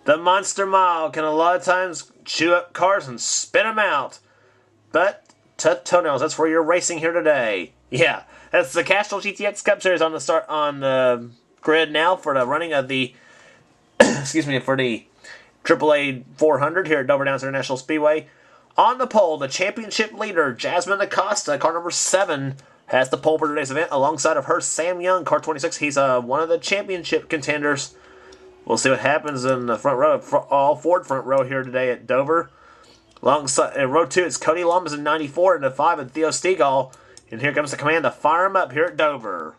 The Monster Mile can a lot of times chew up cars and spit them out. But toenails, that's where you're racing here today. Yeah, that's the Castrol GTX Cup Series on the grid now for the running of the excuse me, for the AAA 400 here at Dover Downs International Speedway. On the pole, the championship leader, Jasmine Acosta, car number 7, has the pole for today's event alongside of her Sam Young, car 26. He's one of the championship contenders. We'll see what happens in the front row, all Ford front row here today at Dover. Alongside in row 2, it's Cody Lamas in 94, and the 5 and Theo Stegall. And here comes the command to fire him up here at Dover.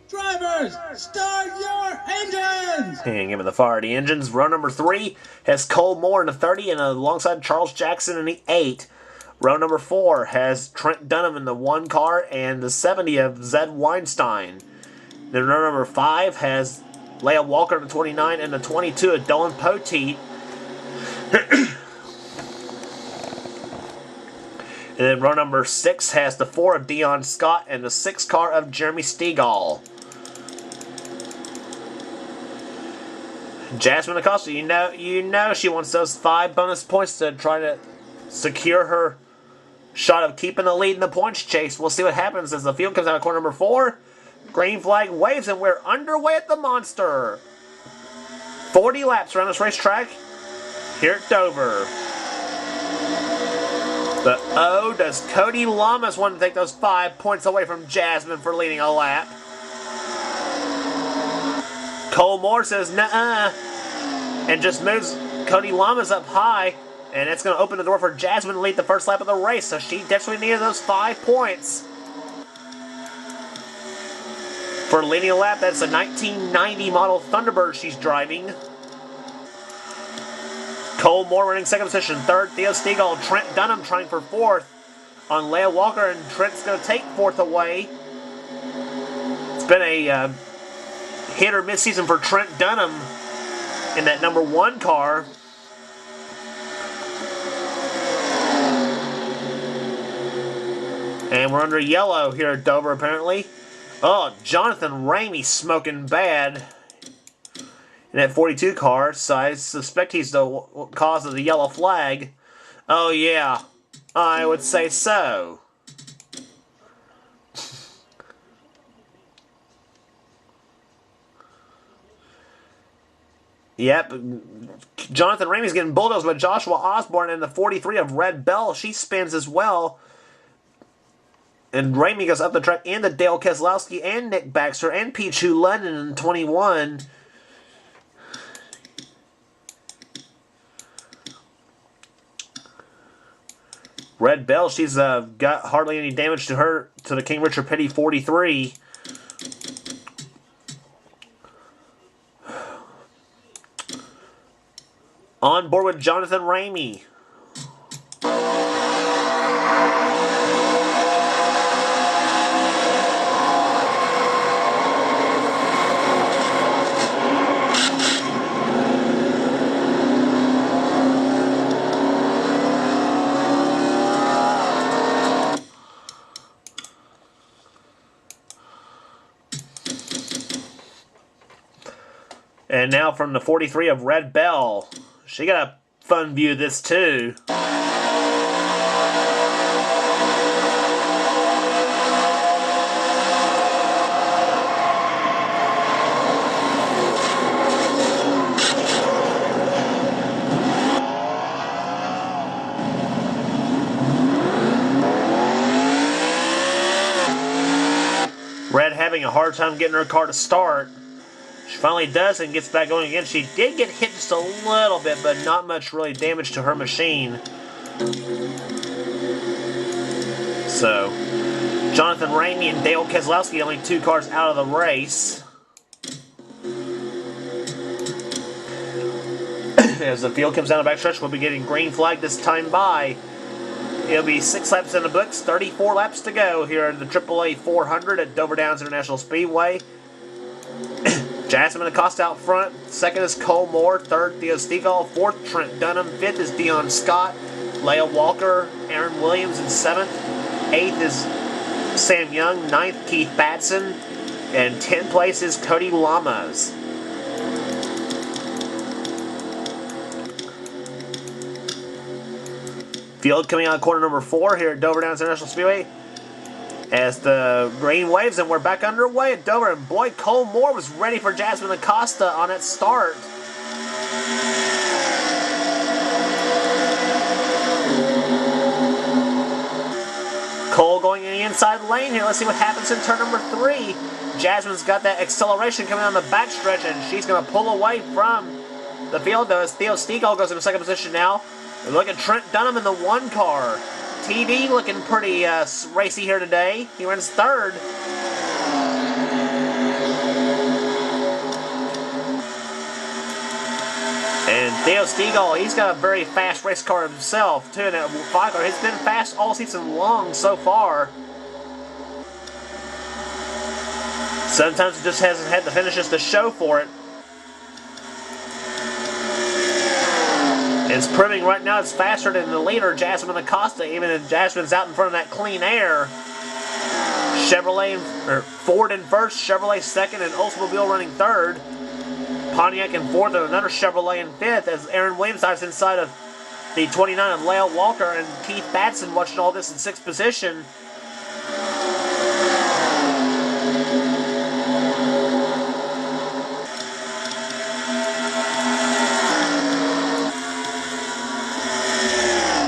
Drivers, start your engines! And give me the fire the engines. Row number 3 has Cole Moore in the 30 and alongside Charles Jackson in the 8. Row number 4 has Trent Dunham in the 1 car and the 70 of Zed Weinstein. Then row number 5 has Leah Walker in the 29 and the 22 of Dylan Poteet. And then row number 6 has the 4 of Dion Scott and the 6 car of Jeremy Stegall. Jasmine Acosta, you know she wants those 5 bonus points to try to secure her shot of keeping the lead in the points chase. We'll see what happens as the field comes out of corner number 4. Green flag waves and we're underway at the Monster. 40 laps around this racetrack here at Dover. But oh, does Cody Lamas want to take those 5 points away from Jasmine for leading a lap? Cole Moore says nuh-uh and just moves Cody Lamas up high, and it's going to open the door for Jasmine to lead the first lap of the race, so she desperately needed those 5 points. For leading a lap, that's a 1990 model Thunderbird she's driving. Cole Moore running second position. Third, Theo Stegall. Trent Dunham trying for 4th on Leah Walker, and Trent's going to take 4th away. It's been a hit or miss season for Trent Dunham in that number 1 car. And we're under yellow here at Dover, apparently. Oh, Jonathan Ramey smoking bad in that 42 car, so I suspect he's the cause of the yellow flag. Oh, yeah, I would say so. Yep, Jonathan Ramey's getting bulldozed by Joshua Osborne in the 43 of Red Bell. She spins as well. And Ramey goes up the track, and the Dale Keselowski, and Nick Baxter, and Pichu London in 21. Red Bell, she's got hardly any damage to her, to the King Richard Petty 43. On board with Jonathan Ramey. And now from the 43 of Red Bell. She got a fun view of this too. Red having a hard time getting her car to start. She finally does and gets back going again. She did get hit just a little bit, but not much really damage to her machine. So, Jonathan Ramey and Dale Keselowski, only 2 cars out of the race. As the field comes down the backstretch, we'll be getting green flag this time by. It'll be 6 laps in the books, 34 laps to go here at the AAA 400 at Dover Downs International Speedway. Jasmine Acosta out front. 2nd is Cole Moore. 3rd, Theo Stegall. 4th, Trent Dunham. 5th is Dion Scott. Leah Walker. Aaron Williams in 7th. 8th is Sam Young. 9th, Keith Batson. And 10th place is Cody Lamas. Field coming out of corner number 4 here at Dover Downs International Speedway. As the rain waves and we're back underway at Dover, and boy, Cole Moore was ready for Jasmine Acosta on its start. Cole going in the inside lane here. Let's see what happens in turn number 3. Jasmine's got that acceleration coming on the backstretch, and she's going to pull away from the field, though, as Theo Stegall goes into second position now. And look at Trent Dunham in the 1 car. TD looking pretty racy here today. He runs 3rd. And Theo Stegall, he's got a very fast race car himself, too. And that 5 car, he's been fast all season long so far. Sometimes it just hasn't had the finishes to show for it. It's proving right now it's faster than the leader, Jasmine Acosta, even if Jasmine's out in front of that clean air. Ford in 1st, Chevrolet 2nd, and Oldsmobile running 3rd. Pontiac in 4th, and another Chevrolet in 5th, as Aaron Williams dives inside of the 29 of Lael Walker, and Keith Batson watching all this in 6th position.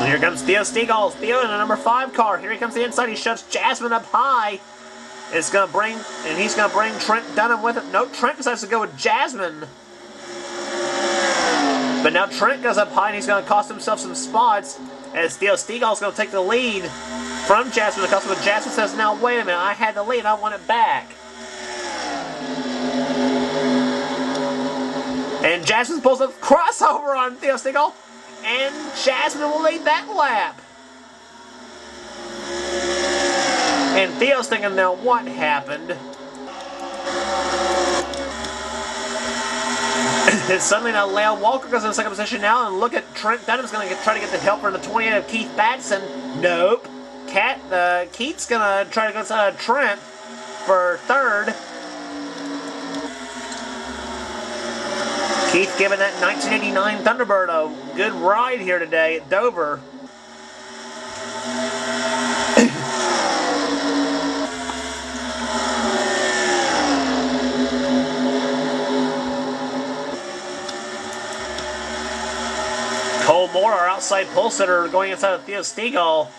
Here comes Theo Stegall. Theo in a number 5 car. Here he comes to the inside. He shoves Jasmine up high. He's going to bring Trent Dunham with it. No, Trent decides to go with Jasmine. But now Trent goes up high, and he's going to cost himself some spots, as Theo Stegall is going to take the lead from Jasmine. But Jasmine says, "Now wait a minute. I had the lead. I want it back." And Jasmine pulls a crossover on Theo Stegall. And Jasmine will lead that lap. And Theo's thinking, now what happened? And suddenly now Lael Walker goes in 2nd position now, and look at Trent Dunham's going to try to get the help from the 28 of Keith Batson. Nope. Keith's going to try to go inside of Trent for 3rd. Keith giving that 1989 Thunderbird a good ride here today at Dover. Cole Moore, our outside pole sitter, going inside of Theo Stegall.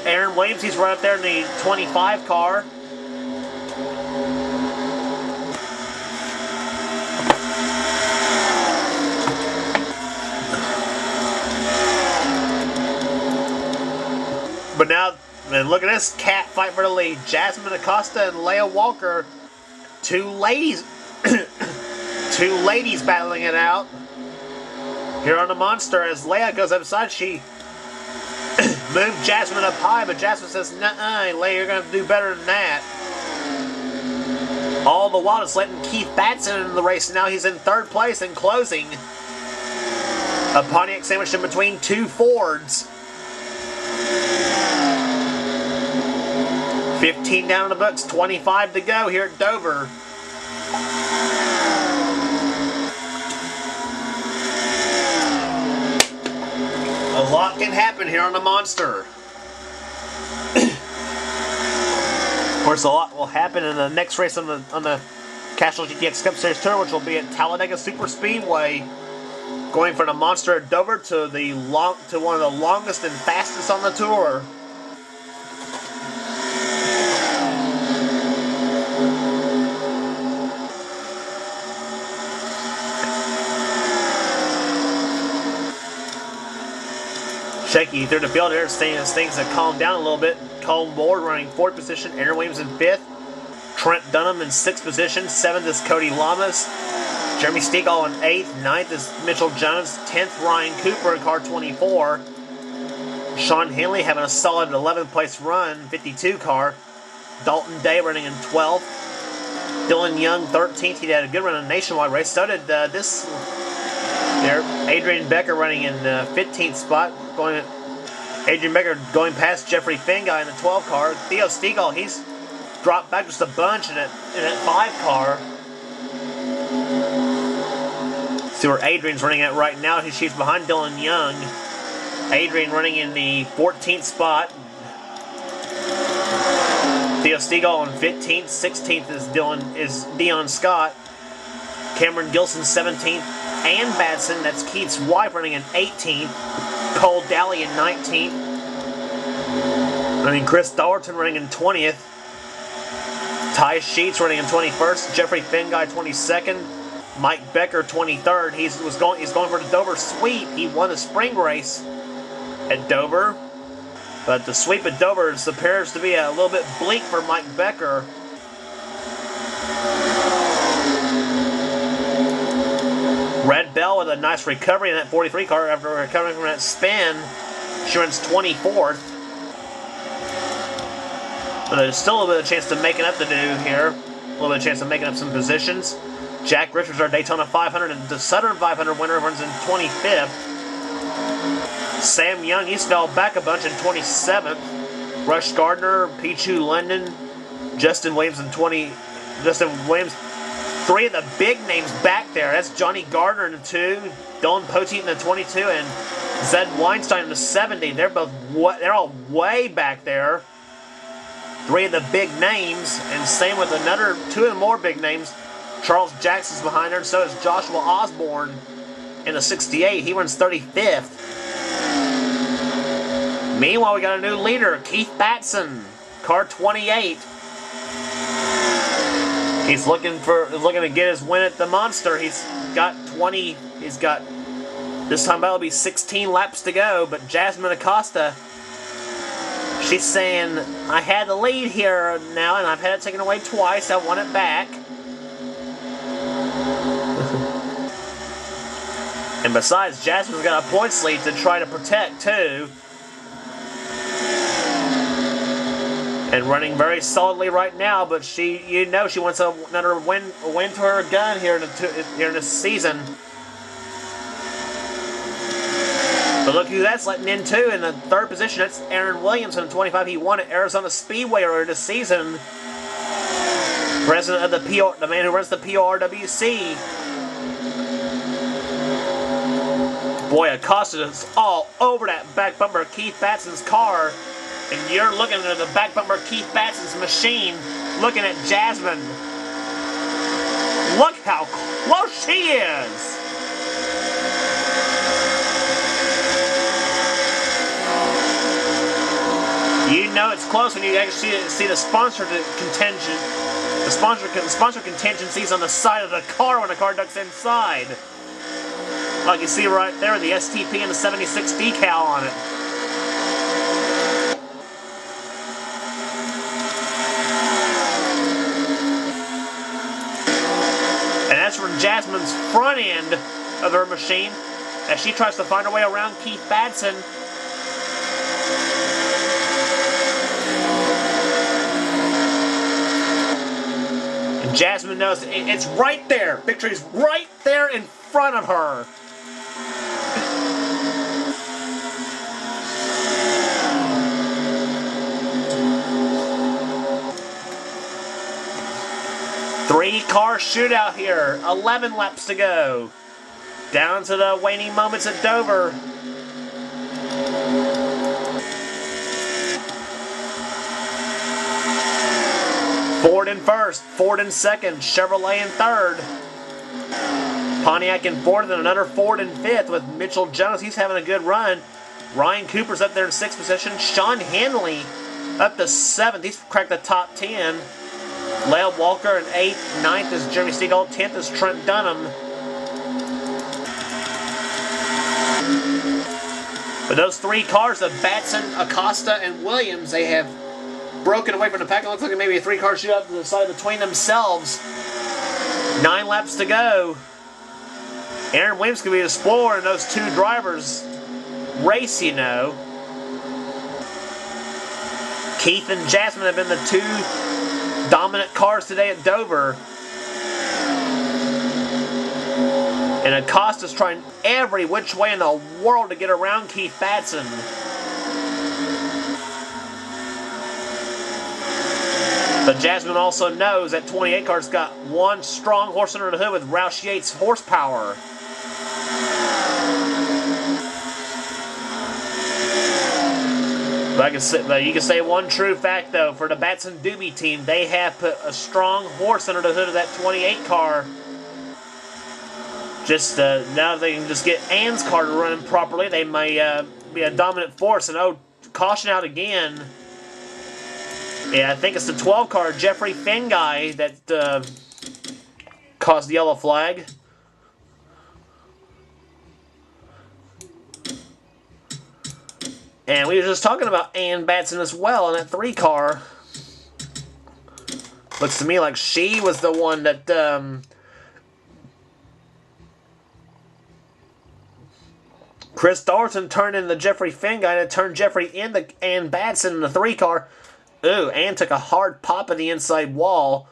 Aaron Williams, he's right up there in the 25 car. But now, man, look at this cat fight for the lead. Jasmine Acosta and Lael Walker. 2 ladies. 2 ladies battling it out here on the Monster, as Leia goes upside. She moved Jasmine up high, but Jasmine says, "Nuh-uh, Leia, you're going to do better than that." All the while, it's letting Keith Batson into the race. Now he's in 3rd place and closing. A Pontiac sandwiched in between 2 Fords. 15 down in the books, 25 to go here at Dover. A lot can happen here on the Monster. Of course, a lot will happen in the next race on the Castrol GTX Cup Series Tour, which will be at Talladega Super Speedway, going from the Monster at Dover to one of the longest and fastest on the tour. Shaky through the field here, seeing as things have calmed down a little bit. Cole Moore running 4th position, Aaron Williams in 5th, Trent Dunham in 6th position, 7th is Cody Lamas, Jeremy Stegall in 8th, 9th is Mitchell Jones, 10th Ryan Cooper in car 24, Sean Henley having a solid 11th place run, 52 car, Dalton Day running in 12th, Dylan Young 13th, he had a good run in a nationwide race, so did this there. Adrian Becker running in 15th spot. Adrian Becker going past Jeffrey Finguy in the 12 car. Theo Stegall, he's dropped back just a bunch in that 5 car. See where Adrian's running at right now. She's behind Dylan Young. Adrian running in the 14th spot. Theo Stegall in 15th. 16th is Dion Scott. Cameron Gilson 17th. Ann Batson, that's Keith's wife, running in 18th. Cole Daly in 19th. Chris Dollerton running in 20th. Ty Sheets running in 21st. Jeffrey Finguy 22nd. Mike Becker 23rd. He's going for the Dover sweep. He won the spring race at Dover. But the sweep at Dover appears to be a little bit bleak for Mike Becker. Red Bell with a nice recovery in that 43 car after recovering from that spin. She runs 24th. But there's still a little bit of chance to making up to do here. A little bit of chance of making up some positions. Jack Richards, our Daytona 500 and the Southern 500 winner, runs in 25th. Sam Young, he's fell back a bunch in 27th. Rush Gardner, Pichu London, Justin Williams in 20. Justin Williams, three of the big names back there. That's Johnny Gardner in the 2, Dylan Poteet in the 22, and Zed Weinstein in the 70. They're all way back there. Three of the big names, and same with another 2 of the more big names. Charles Jackson's behind her, and so is Joshua Osborne in the 68. He runs 35th. Meanwhile, we got a new leader, Keith Batson, car 28. He's looking to get his win at the Monster. He's got 20. He's got, this time that'll be 16 laps to go. But Jasmine Acosta, she's saying, I had the lead here now, and I've had it taken away twice. I want it back. And besides, Jasmine's got a points lead to try to protect too. And running very solidly right now, but she wants another win to her gun here in this season. But look who that's letting in too. In the 3rd position, that's Aaron Williams in 25. He won at Arizona Speedway earlier this season. President of the man who runs the PRWC. Boy, Acosta is all over that back bumper of Keith Batson's car. And you're looking at the back bumper of Keith Batson's machine, looking at Jasmine. Look how close she is! You know it's close when you actually see the sponsor contingent. The sponsor contingencies on the side of the car when the car ducks inside. Like you see right there, the STP and the 76 decal on it. And that's from Jasmine's front end of her machine as she tries to find her way around Keith Batson. And Jasmine knows it's right there. Victory's right there in front of her. Three-car shootout here. 11 laps to go. Down to the waning moments at Dover. Ford in first. Ford in second. Chevrolet in third. Pontiac in fourth, and another Ford in fifth with Mitchell Jones. He's having a good run. Ryan Cooper's up there in sixth position. Sean Henley up to seventh. He's cracked the top 10. Lael Walker in 8th, 9th is Jeremy Stegall, 10th is Trent Dunham. But those three cars of Batson, Acosta, and Williams, they have broken away from the pack. It looks like maybe a three-car shootout to the side between themselves. 9 laps to go. Aaron Williams could be a spoiler in those two drivers' race, you know. Keith and Jasmine have been the two dominant cars today at Dover. And Acosta's trying every which way in the world to get around Keith Batson. But Jasmine also knows that 28 car's got one strong horse under the hood with Roush Yates horsepower. But you can say one true fact, though. For the Batson Doobie team, they have put a strong horse under the hood of that 28 car. Just now they can just get Ann's car to run properly, they may be a dominant force. And oh, caution out again. Yeah, I think it's the 12 car, Jeffrey Fenguy, that caused the yellow flag. And we were just talking about Ann Batson as well in that 3 car. Looks to me like she was the one that Chris Thornton turned in the Jeffrey Fenguy, and turned Jeffrey in the Ann Batson in the 3 car. Ooh, Ann took a hard pop at the inside wall.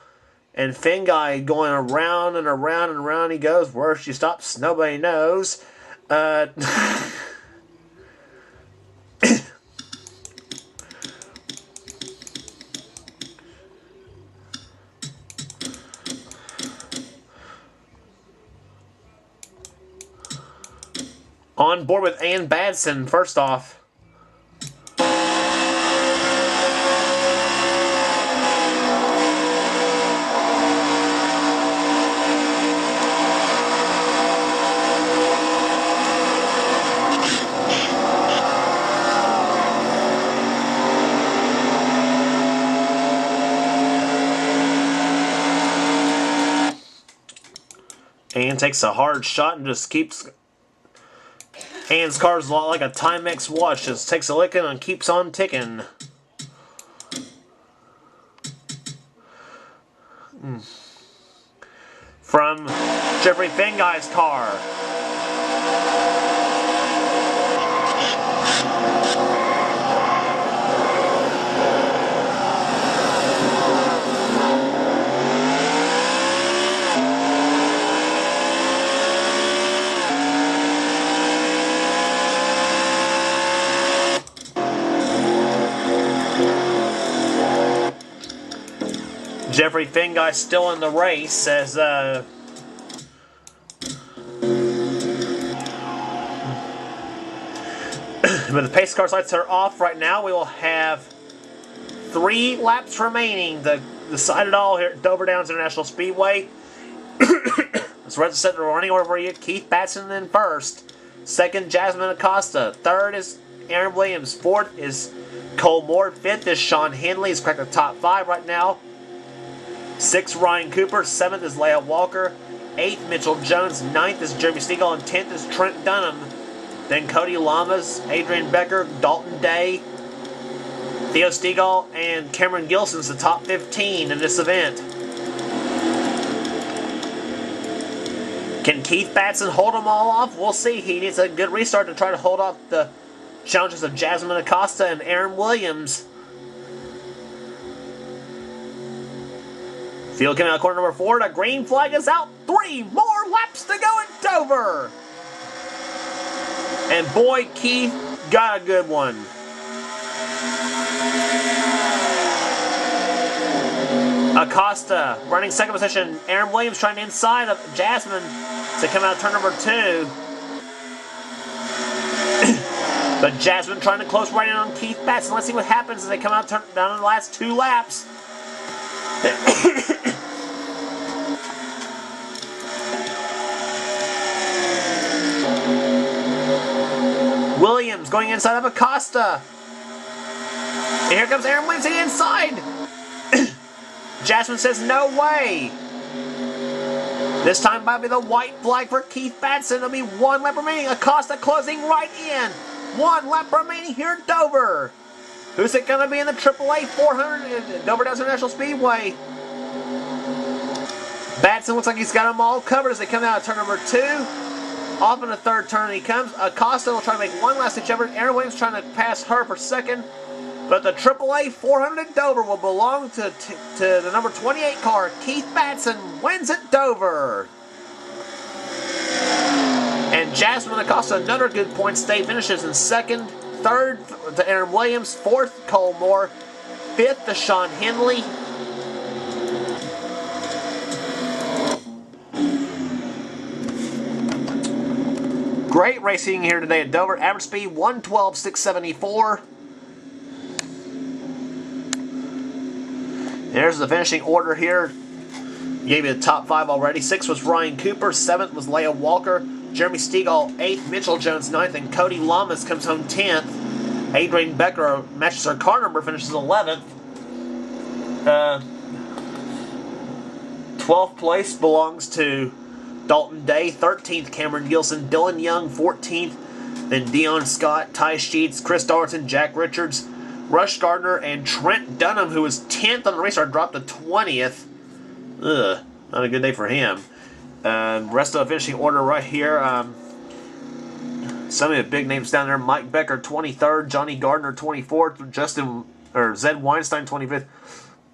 And Fenguy going around and around and around he goes. Where she stops, nobody knows. On board with Ann Batson, first off. Ann takes a hard shot and just keeps... Ann's car's a lot like a Timex watch. Just takes a licking and keeps on ticking. From Jeffrey Fenguy's car. Jeffrey Fenguy still in the race as but the pace car's lights are off right now. We will have 3 laps remaining to decide it all here at Dover Downs International Speedway. So let's set the running order for you. Keith Batson in first. Second, Jasmine Acosta. Third is Aaron Williams. Fourth is Cole Moore. Fifth is Sean Henley. He's cracked the top 5 right now. 6th, Ryan Cooper. 7th is Leia Walker. 8th, Mitchell Jones. 9th is Jeremy Stegall. And 10th is Trent Dunham. Then Cody Lamas, Adrian Becker, Dalton Day, Theo Stegall, and Cameron Gilson's the top 15 in this event. Can Keith Batson hold them all off? We'll see. He needs a good restart to try to hold off the challenges of Jasmine Acosta and Aaron Williams. Field coming out corner number 4. The green flag is out. 3 more laps to go at Dover. And boy, Keith got a good one. Acosta running second position. Aaron Williams trying to inside of Jasmine to come out of turn number 2. But Jasmine trying to close right in on Keith Batson. Let's see what happens as they come out down in the last 2 laps. Williams going inside of Acosta. And here comes Aaron Williams to the inside. Jasmine says no way. This time might be the white flag for Keith Batson. There'll be 1 lap remaining. Acosta closing right in. 1 lap remaining here at Dover. Who's it going to be in the AAA 400 at Dover Downs International Speedway? Batson looks like he's got them all covered as they come out of turn number 2. Off in the 3rd turn he comes. Acosta will try to make 1 last ditch effort. Aaron Williams trying to pass her for 2nd. But the AAA 400 at Dover will belong to the number 28 car. Keith Batson wins at Dover. And Jasmine Acosta, another good point stay, finishes in 2nd. 3rd to Aaron Williams. 4th, Cole Moore. 5th to Sean Henley. Great racing here today at Dover. Average speed 112.674. There's the finishing order here. Gave you the top 5 already. 6 was Ryan Cooper. 7th was Leia Walker. Jeremy Stegall 8th. Mitchell Jones 9th. And Cody Lamas comes home 10th. Adrian Becker matches her car number, finishes 11th. 12th place belongs to Dalton Day. 13th, Cameron Gilson. Dylan Young 14th. Then Dion Scott, Ty Sheets, Chris Darlington, Jack Richards, Rush Gardner, and Trent Dunham, who was 10th on the race, dropped to 20th. Ugh, not a good day for him. Rest of the finishing order right here. Some of the big names down there: Mike Becker 23rd, Johnny Gardner 24th, Zed Weinstein 25th,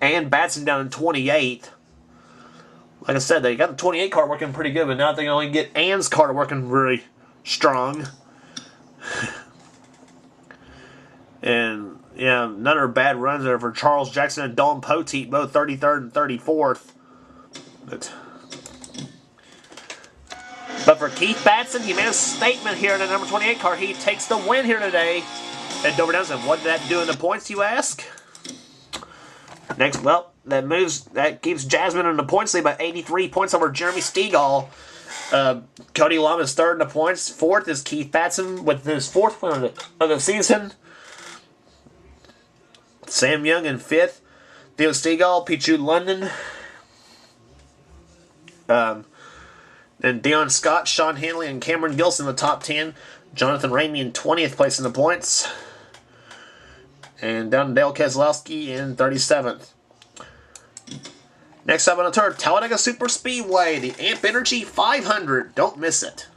and Batson down in 28th. Like I said, they got the 28 car working pretty good, but now they can only get Ann's car working really strong. And yeah, another bad runs there for Charles Jackson and Dawn Poteet, both 33rd and 34th. But for Keith Batson, he made a statement here in the number 28 car. He takes the win here today at Dover Downs. What did that do in the points, you ask? Next, well, that keeps Jasmine in the points lead by 83 points over Jeremy Stegall. Cody Lum is 3rd in the points. 4th is Keith Batson with his 4th win of the season. Sam Young in 5th. Theo Stegall, Pichu London. Then Dion Scott, Sean Hanley, and Cameron Gilson in the top 10. Jonathan Ramey in 20th place in the points. And down to Dale Keselowski in 37th. Next up on the turf, Talladega Super Speedway, the Amp Energy 500. Don't miss it.